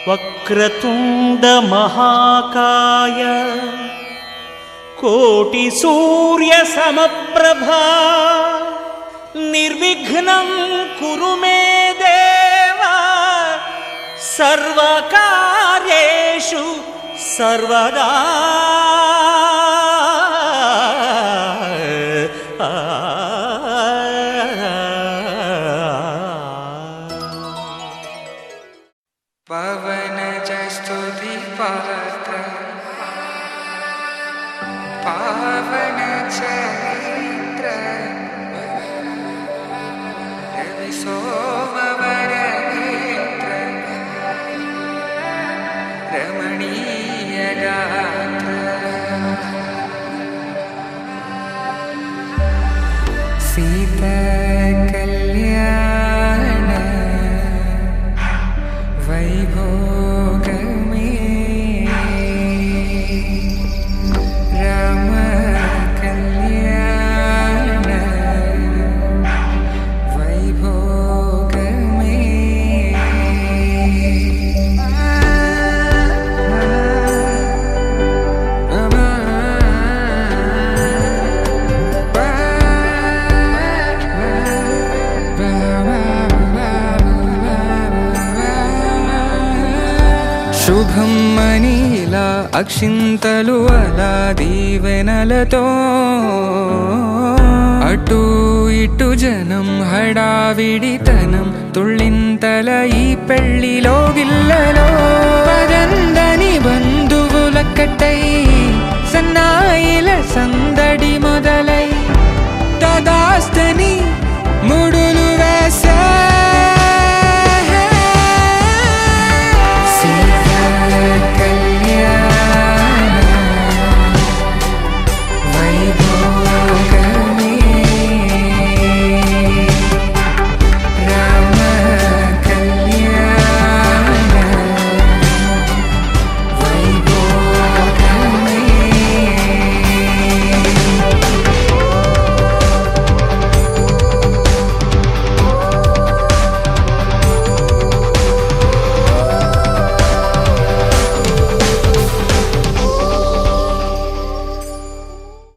వక్రతుండ మహాకాయ కోటి సూర్య సమప్రభా నిర్విఘ్నం కురు మే దేవా సర్వకార్యేషు సర్వదా. పవనజ స్తుతి పాత్ర పావన చరిత్ర రవి సోమవర నేత్ర రమణీయ గాత్ర సీత కళ్యాణ వైభోగమే రామ కళ్యాణ వైభోగమే. శుభం మనీలా అక్షింతలు అలా దీవెనలతో అటు ఇటు జనం హడావిడితనం తుళ్ళింతల ఈ పెళ్లిలో గిల్లలో